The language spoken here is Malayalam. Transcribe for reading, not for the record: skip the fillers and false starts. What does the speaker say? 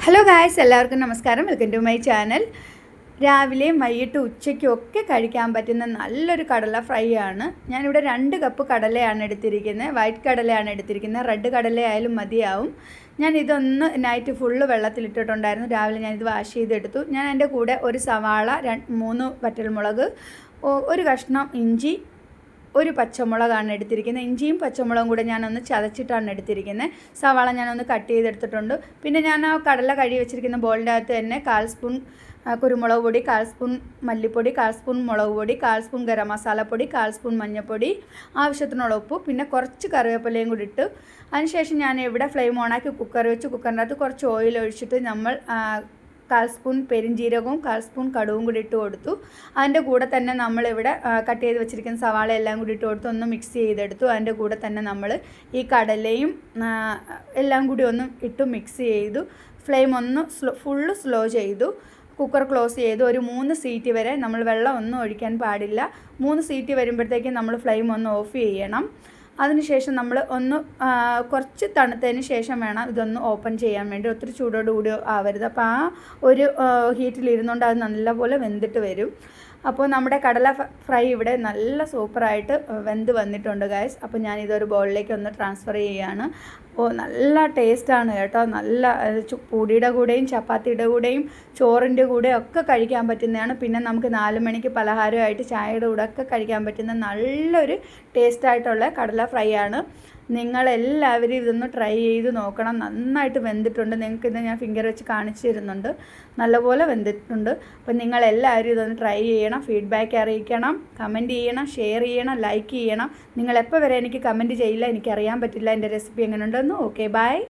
ഹലോ ഗായ്സ്, എല്ലാവർക്കും നമസ്കാരം. Welcome to my channel. രാവിലെയും വൈകിട്ട് ഉച്ചയ്ക്കും ഒക്കെ കഴിക്കാൻ പറ്റുന്ന നല്ലൊരു കടല ഫ്രൈ ആണ്. ഞാനിവിടെ 2 കപ്പ് കടലയാണ് എടുത്തിരിക്കുന്നത്. വൈറ്റ് കടലയാണ് എടുത്തിരിക്കുന്നത്. റെഡ് കടലയായാലും മതിയാവും. ഞാൻ ഇതൊന്ന് നൈറ്റ് ഫുള്ള് വെള്ളത്തിലിട്ടിട്ടുണ്ടായിരുന്നു. രാവിലെ ഞാനിത് വാഷ് ചെയ്തെടുത്തു. ഞാൻ എൻ്റെ കൂടെ ഒരു സവാള, 3 വറ്റൽമുളക്, ഒരു കഷ്ണം ഇഞ്ചി, ഒരു പച്ചമുളകാണ് എടുത്തിരിക്കുന്നത്. ഇഞ്ചിയും പച്ചമുളകും കൂടെ ഞാനൊന്ന് ചതച്ചിട്ടാണ് എടുത്തിരിക്കുന്നത്. സവാള ഞാനൊന്ന് കട്ട് ചെയ്തെടുത്തിട്ടുണ്ട്. പിന്നെ ഞാൻ ആ കടല കഴുകി വെച്ചിരിക്കുന്ന ബോളിൻ്റെ അകത്ത് തന്നെ 1/4 സ്പൂൺ കുരുമുളക് പൊടി, 1/4 സ്പൂൺ മല്ലിപ്പൊടി, 1/4 സ്പൂൺ മുളക് പൊടി, 1/4 സ്പൂൺ ഗരം മസാലപ്പൊടി, 1/4 സ്പൂൺ മഞ്ഞൾപ്പൊടി, ആവശ്യത്തിനുള്ള ഉപ്പ്, പിന്നെ കുറച്ച് കറിവേപ്പിലയും കൂടി ഇട്ട് അതിനുശേഷം ഞാൻ ഇവിടെ ഫ്ലെയിം ഓണാക്കി കുക്കർ വെച്ച് കുക്കറിൻ്റെ അകത്ത് കുറച്ച് ഓയിൽ ഒഴിച്ചിട്ട് നമ്മൾ 1/4 സ്പൂൺ പെരിഞ്ജീരകവും 1/4 സ്പൂൺ കടുവും കൂടി ഇട്ട് കൊടുത്തു. അതിൻ്റെ കൂടെ തന്നെ നമ്മളിവിടെ കട്ട് ചെയ്ത് വെച്ചിരിക്കുന്ന സവാള എല്ലാം കൂടി ഇട്ട് കൊടുത്ത് ഒന്ന് മിക്സ് ചെയ്തെടുത്തു. അതിൻ്റെ കൂടെ തന്നെ നമ്മൾ ഈ കടലയും എല്ലാം കൂടി ഒന്ന് ഇട്ട് മിക്സ് ചെയ്തു. ഫ്ലെയിം ഒന്ന് ഫുള്ള് സ്ലോ ചെയ്തു. കുക്കർ ക്ലോസ് ചെയ്തു. ഒരു 3 സീറ്റ് വരെ നമ്മൾ വെള്ളം ഒന്നും ഒഴിക്കാൻ പാടില്ല. 3 സീറ്റ് വരുമ്പോഴത്തേക്കും നമ്മൾ ഫ്ലെയിം ഒന്ന് ഓഫ് ചെയ്യണം. അതിനുശേഷം നമ്മൾ ഒന്ന് കുറച്ച് തണുത്തതിന് ശേഷം വേണം ഇതൊന്ന് ഓപ്പൺ ചെയ്യാൻ വേണ്ടി. ഒത്തിരി ചൂടോടുകൂടി ആവരുത്. അപ്പോൾ ആ ഒരു ഹീറ്റിലിരുന്നുകൊണ്ട് അത് നല്ലപോലെ വെന്തിട്ട് വരും. അപ്പോൾ നമ്മുടെ കടല ഫ്രൈ ഇവിടെ നല്ല സൂപ്പറായിട്ട് വെന്ത് വന്നിട്ടുണ്ട് ഗൈസ്. അപ്പോൾ ഞാനിതൊരു ബൗളിലേക്ക് ഒന്ന് ട്രാൻസ്ഫർ ചെയ്യുകയാണ്. അപ്പോൾ നല്ല ടേസ്റ്റാണ് കേട്ടോ. നല്ല പൂടിയുടെ കൂടെയും ചപ്പാത്തിയുടെ കൂടെയും ചോറിൻ്റെ കൂടെയും ഒക്കെ കഴിക്കാൻ പറ്റുന്നതാണ്. പിന്നെ നമുക്ക് 4 മണിക്ക് പലഹാരമായിട്ട് ചായയുടെ കൂടെ ഒക്കെ കഴിക്കാൻ പറ്റുന്ന നല്ലൊരു ടേസ്റ്റായിട്ടുള്ള കടല ഫ്രൈ ആണ്. നിങ്ങളെല്ലാവരും ഇതൊന്ന് ട്രൈ ചെയ്ത് നോക്കണം. നന്നായിട്ട് വെന്തിട്ടുണ്ട്. നിങ്ങൾക്കിത് ഞാൻ ഫിംഗർ വെച്ച് കാണിച്ചു തരുന്നുണ്ട്. നല്ലപോലെ വെന്തിട്ടുണ്ട്. അപ്പം നിങ്ങളെല്ലാവരും ഇതൊന്ന് ട്രൈ ചെയ്യണം. ഫീഡ്ബാക്ക് അറിയിക്കണം, കമൻറ്റ് ചെയ്യണം, ഷെയർ ചെയ്യണം, ലൈക്ക് ചെയ്യണം. നിങ്ങളെപ്പോൾ വരെ എനിക്ക് കമൻറ്റ് ചെയ്യില്ല, എനിക്കറിയാൻ പറ്റില്ല എൻ്റെ റെസിപ്പി എങ്ങനെയുണ്ടെന്ന്. Okay, by.